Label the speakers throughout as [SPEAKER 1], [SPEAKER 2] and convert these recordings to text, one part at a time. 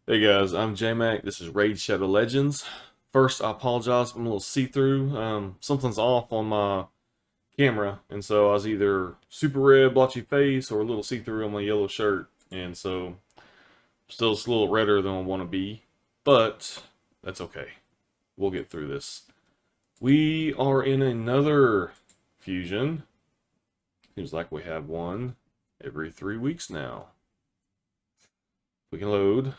[SPEAKER 1] Hey guys, I'm J-Mac. This is Raid Shadow Legends. First, I apologize if I'm a little see-through. Something's off on my camera, and so I was either super red, blotchy face, or a little see-through on my yellow shirt, and so still just a little redder than I want to be, but that's okay. We'll get through this. We are in another fusion. Seems like we have one every 3 weeks now. We can load.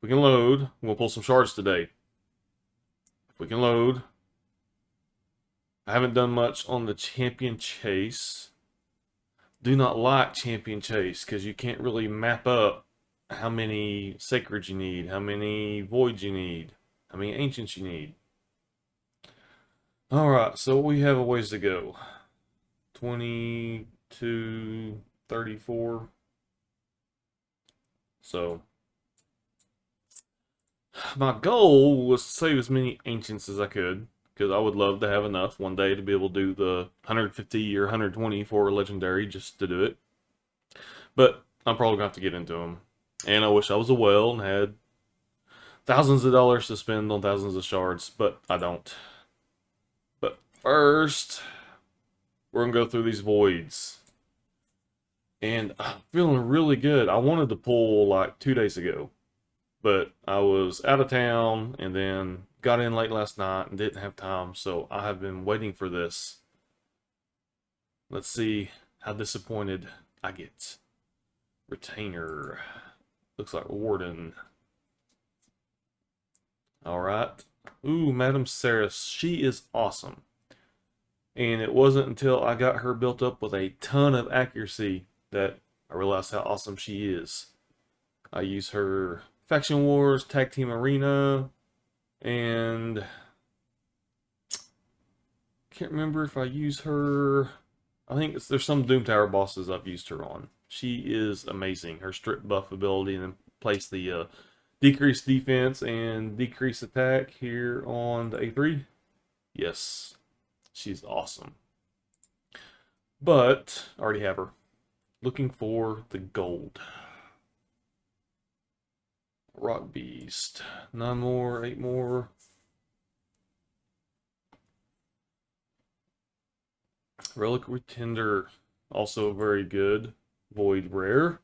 [SPEAKER 1] We can load. We'll pull some shards today. If we can load. I haven't done much on the champion chase. Do not like champion chase because you can't really map up how many sacreds you need, how many voids you need, how many ancients you need. Alright, so we have a ways to go. 22, 34. So my goal was to save as many ancients as I could, because I would love to have enough one day to be able to do the 150 or 120 for a legendary just to do it. But I'm probably going to have to get into them. And I wish I was a whale and had thousands of dollars to spend on thousands of shards, but I don't. But first, we're going to go through these voids. And I'm feeling really good. I wanted to pull like 2 days ago, but I was out of town and then got in late last night and didn't have time, so I have been waiting for this. Let's see how disappointed I get. Retainer. Looks like Warden. Alright. Ooh, Madame Saris. She is awesome. And it wasn't until I got her built up with a ton of accuracy that I realized how awesome she is. I use her Faction Wars, Tag Team Arena, and can't remember if I use her. I think there's some Doom Tower bosses I've used her on. She is amazing. Her strip buff ability and then place the decreased defense and decreased attack here on the A3. Yes, she's awesome. But I already have her. Looking for the gold. Rock Beast. 9 more, 8 more. Reliquary Tender, also very good. Void Rare.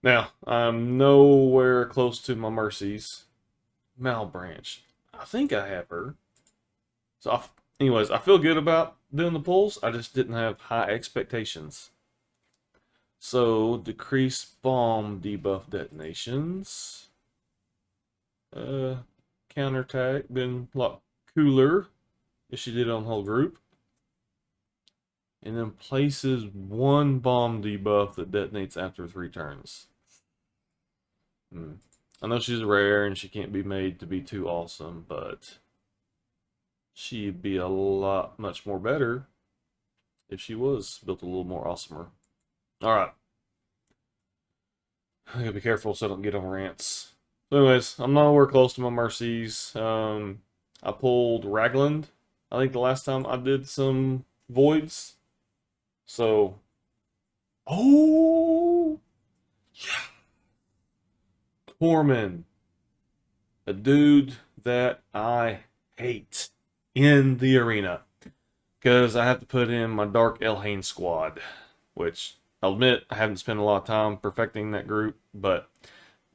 [SPEAKER 1] Now, I'm nowhere close to my Mercies. Malbranch. I think I have her. So, anyways, I feel good about doing the pulls. I just didn't have high expectations. So, decrease bomb debuff detonations. Counterattack, been a lot cooler if she did it on the whole group. And then places one bomb debuff that detonates after 3 turns. I know she's rare and she can't be made to be too awesome, but she'd be a lot much more better if she was built a little more awesomer. Alright. I gotta be careful so I don't get on rants. So anyways, I'm nowhere close to my Mercies. I pulled Ragland, I think the last time I did some voids. So, oh, yeah. Tormund, a dude that I hate in the arena. Because I have to put in my Dark Elhain squad, which I'll admit I haven't spent a lot of time perfecting that group, but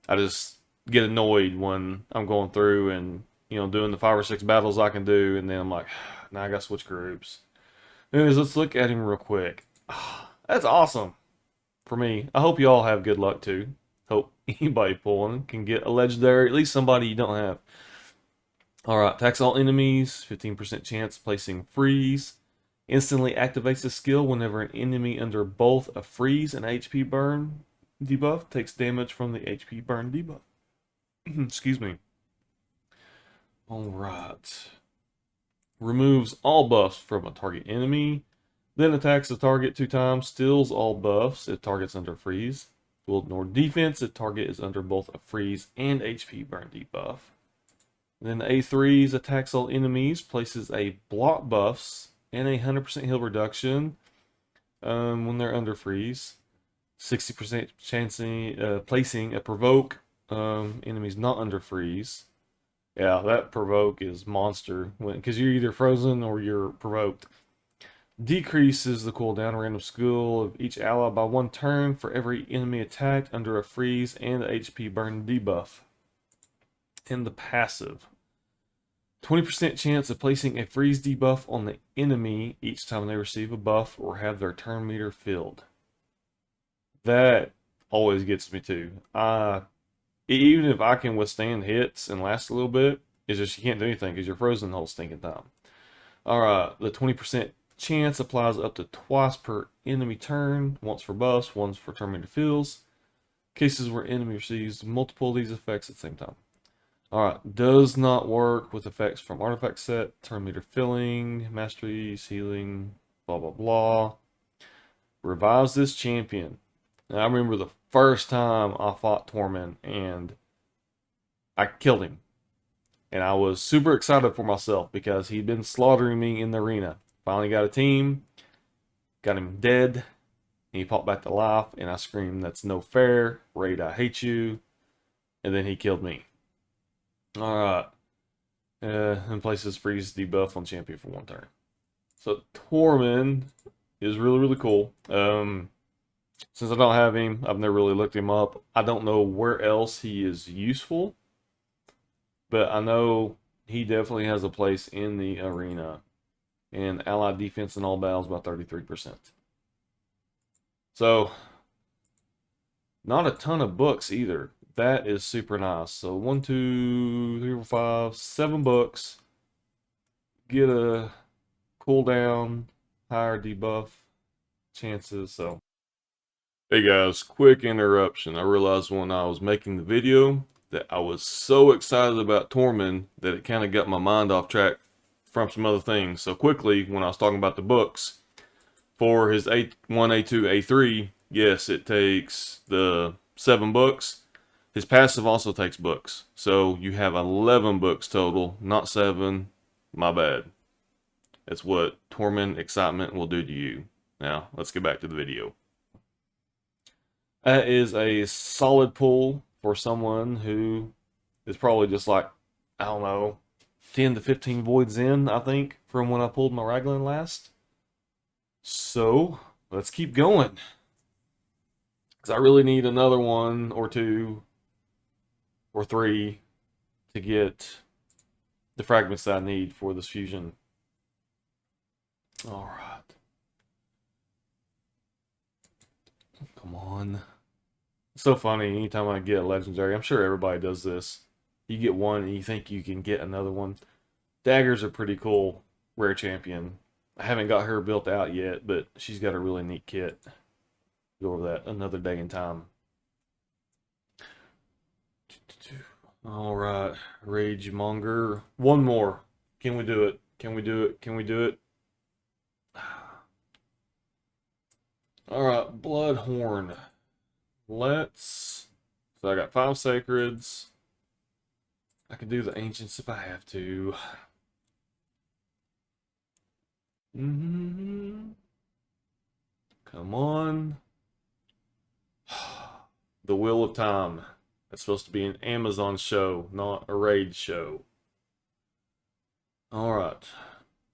[SPEAKER 1] I just get annoyed when I'm going through and, doing the 5 or 6 battles I can do, and then I'm like, now I gotta switch groups. Anyways, let's look at him real quick. That's awesome for me. I hope you all have good luck too. Hope anybody pulling can get a legendary, at least somebody you don't have. Alright, attacks all enemies, 15% chance placing freeze. Instantly activates a skill whenever an enemy under both a freeze and HP burn debuff takes damage from the HP burn debuff. Excuse me. Alright. Removes all buffs from a target enemy. Then attacks the target 2 times. Steals all buffs if target's under freeze. Will ignore defense if target is under both a freeze and HP burn debuff. Then the A3s attacks all enemies. Places a block buffs and a 100% heal reduction when they're under freeze. 60% chancing, placing a provoke enemies not under freeze. Yeah, that provoke is monster because you're either frozen or you're provoked. Decreases the cooldown random skill of each ally by 1 turn for every enemy attacked under a freeze and the HP burn debuff. And the passive. 20% chance of placing a freeze debuff on the enemy each time they receive a buff or have their turn meter filled. That always gets me too. Even if I can withstand hits and last a little bit, it's just you can't do anything because you're frozen the whole stinking time. Alright, the 20% chance applies up to twice per enemy turn, once for buffs, once for turn meter fills. Cases where enemy receives multiple of these effects at the same time. Alright, does not work with effects from artifact set, turn meter filling, masteries, healing, blah blah blah. Revives this champion. Now, I remember the first time I fought Tormund and I killed him. And I was super excited for myself because he'd been slaughtering me in the arena. Finally got a team, got him dead, and he popped back to life, and I screamed, "That's no fair, Raid, I hate you," and then he killed me. Alright, and places freeze debuff on champion for 1 turn. So Tormund is really, really cool. Since I don't have him, I've never really looked him up. I don't know where else he is useful, but I know he definitely has a place in the arena. And allied defense in all battles by 33%. So, not a ton of books either. That is super nice. So 1, 2, 3, 4, 5, 7 books. Get a cooldown, higher debuff chances. So, hey guys, quick interruption. I realized when I was making the video that I was so excited about Tormund that it kind of got my mind off track from some other things. So quickly, when I was talking about the books, for his A1, A2, A3, yes, it takes the 7 books. His passive also takes books. So you have 11 books total, not 7. My bad. That's what Tormund Excitement will do to you. Now, let's get back to the video. That is a solid pull for someone who is probably just like, I don't know, 10 to 15 voids in, I think, from when I pulled my Raglan last. So, let's keep going. Because I really need another 1 or 2 or 3 to get the fragments that I need for this fusion. Alright. Come on. It's so funny, anytime I get a legendary, I'm sure everybody does this. You get one and you think you can get another one. Dagger's a pretty cool rare champion. I haven't got her built out yet, but she's got a really neat kit. Go over that another day in time. Alright, Rage Monger. 1 more. Can we do it? Can we do it? Can we do it? Alright, Bloodhorn. Let's... So I got 5 Sacreds. I can do the Ancients if I have to. Come on. The Wheel of Time. It's supposed to be an Amazon show, not a raid show. Alright.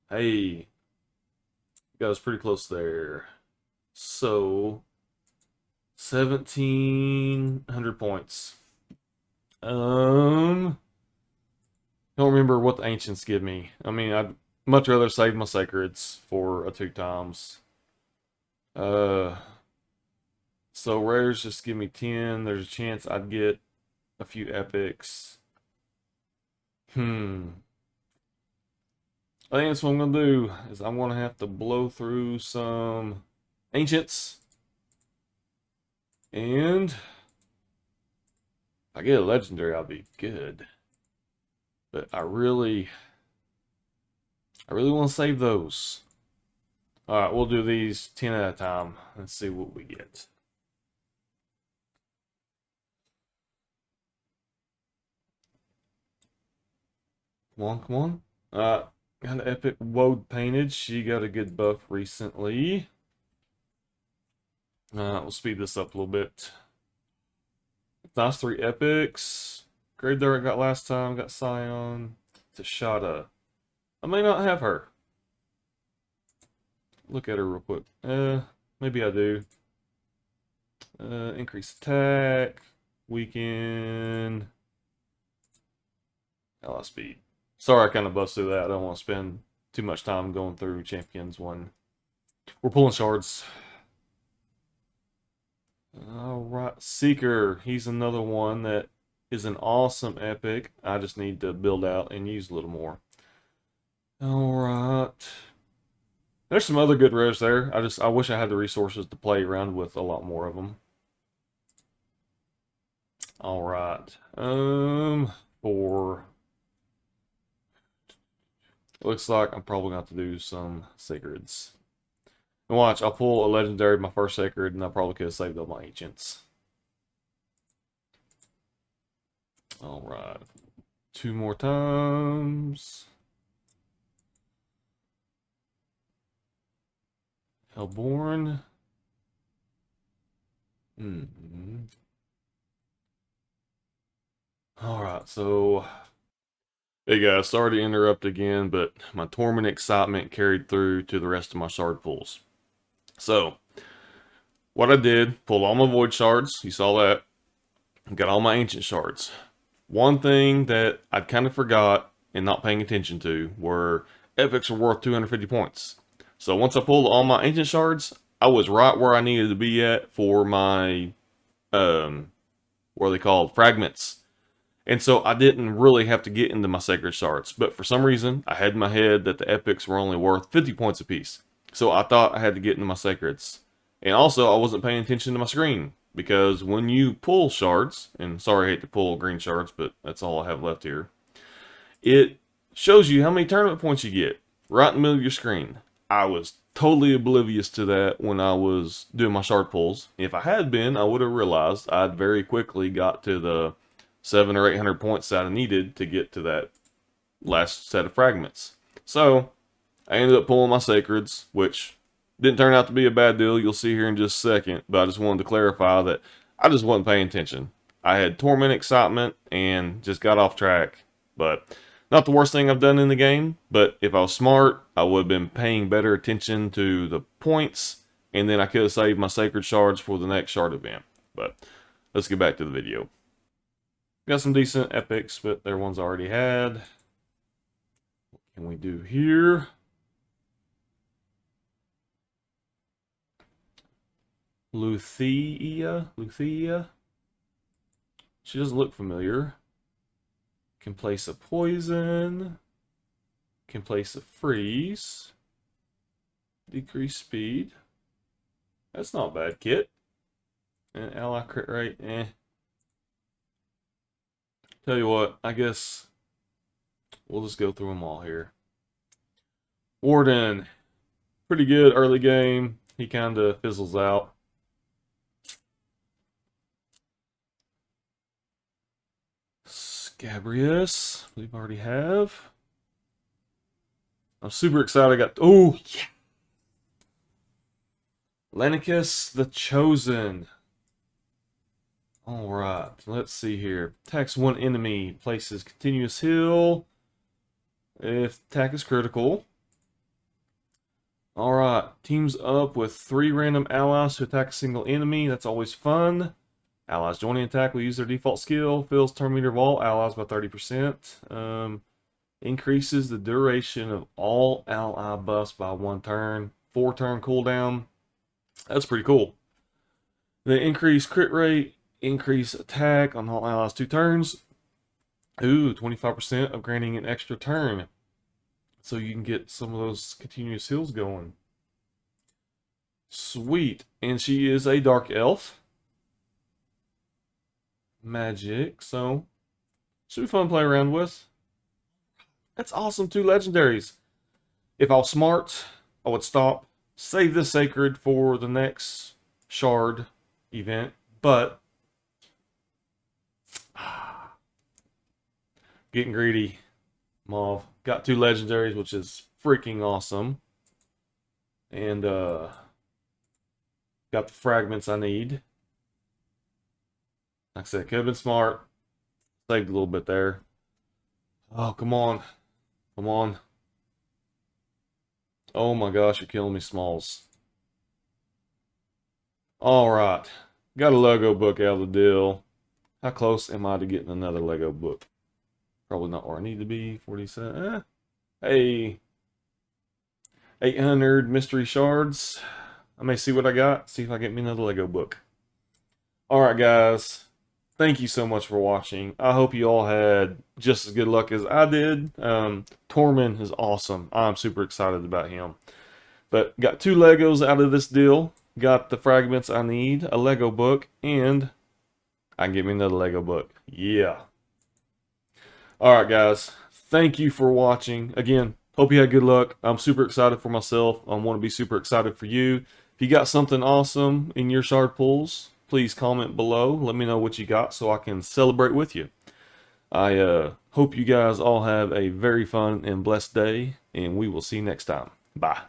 [SPEAKER 1] Hey. Got us pretty close there. So, 1,700 points. Don't remember what the Ancients give me. I mean, I'd much rather save my Sacreds for a 2 times. So rares just give me 10. There's a chance I'd get a few epics. I think that's what I'm gonna do. Is I'm gonna have to blow through some Ancients, and if I get a legendary, I'll be good. But I really want to save those. All right, we'll do these 10 at a time. Let's see what we get. Come on, come on. Got an epic Woad painted. She got a good buff recently. We'll speed this up a little bit. Nice 3 epics. Grade there I got last time. Got Scion. Tashada. I may not have her. Look at her real quick. Maybe I do. Increase attack. Weaken. Ally speed. Sorry I kind of busted that. I don't want to spend too much time going through champions when we're pulling shards. Alright, Seeker. He's another one that is an awesome epic. I just need to build out and use a little more. Alright. There's some other good rares there. I wish I had the resources to play around with a lot more of them. Alright. For... Looks like I'm probably going to have to do some sacreds. And watch, I'll pull a legendary, my first sacred, and I probably could have saved all my ancients. Alright. 2 more times. Hellborn. Alright, so... Hey guys, sorry to interrupt again, but my Torment excitement carried through to the rest of my shard pulls. So, what I did, pulled all my void shards, you saw that. Got all my ancient shards. One thing that I kind of forgot and not paying attention to were epics are worth 250 points. So once I pulled all my ancient shards, I was right where I needed to be at for my, what are they called? Fragments. And so I didn't really have to get into my sacred shards. But for some reason, I had in my head that the epics were only worth 50 points apiece. So I thought I had to get into my sacreds. And also, I wasn't paying attention to my screen. Because when you pull shards, and sorry I hate to pull green shards, but that's all I have left here. It shows you how many tournament points you get right in the middle of your screen. I was totally oblivious to that when I was doing my shard pulls. If I had been, I would have realized I'd very quickly got to the 700 or 800 points that I needed to get to that last set of fragments. So I ended up pulling my sacreds, which didn't turn out to be a bad deal. You'll see here in just a second, but I just wanted to clarify that I just wasn't paying attention. I had Torment excitement and just got off track, but not the worst thing I've done in the game. But if I was smart, I would have been paying better attention to the points, and then I could have saved my sacred shards for the next shard event. But let's get back to the video. Got some decent epics, but they're ones I already had. What can we do here? Luthia? She doesn't look familiar. Can place a poison. Can place a freeze. Decrease speed. That's not bad, kit. And ally crit rate, eh. Tell you what, I guess we'll just go through them all here. Warden. Pretty good early game. He kind of fizzles out. Scabrius, I believe I already have. I'm super excited. I got, oh, yeah. Lenicus the Chosen. Alright, let's see here. Attacks one enemy, places continuous heal if attack is critical. Alright, teams up with 3 random allies to attack a single enemy. That's always fun. Allies joining attack will use their default skill. Fills turn meter of all allies by 30%. Increases the duration of all ally buffs by 1 turn. 4 turn cooldown. That's pretty cool. The increased crit rate. Increase attack on all allies 2 turns. Ooh, 25% of granting an extra turn. So you can get some of those continuous heals going. Sweet. And she is a dark elf. Magic. So, should be fun to play around with. That's awesome. 2 legendaries. If I was smart, I would stop. Save this sacred for the next shard event. But getting greedy. Mauve. Got 2 legendaries, which is freaking awesome. And Got the fragments I need. Like I said, could have been smart. Saved a little bit there. Oh, come on. Come on. Oh my gosh, you're killing me, Smalls. All right. Got a Lego book out of the deal. How close am I to getting another Lego book? Probably not where I need to be. 47. Hey. 800 mystery shards. I may see what I got. See if I get me another Lego book. All right, guys. Thank you so much for watching. I hope you all had just as good luck as I did. Tormund is awesome. I'm super excited about him. But got 2 Legos out of this deal. Got the fragments I need, a Lego book, and I can get me another Lego book. Yeah. Alright, guys. Thank you for watching. Again, hope you had good luck. I'm super excited for myself. I want to be super excited for you. If you got something awesome in your shard pulls, please comment below. Let me know what you got so I can celebrate with you. I hope you guys all have a very fun and blessed day, and we will see you next time. Bye.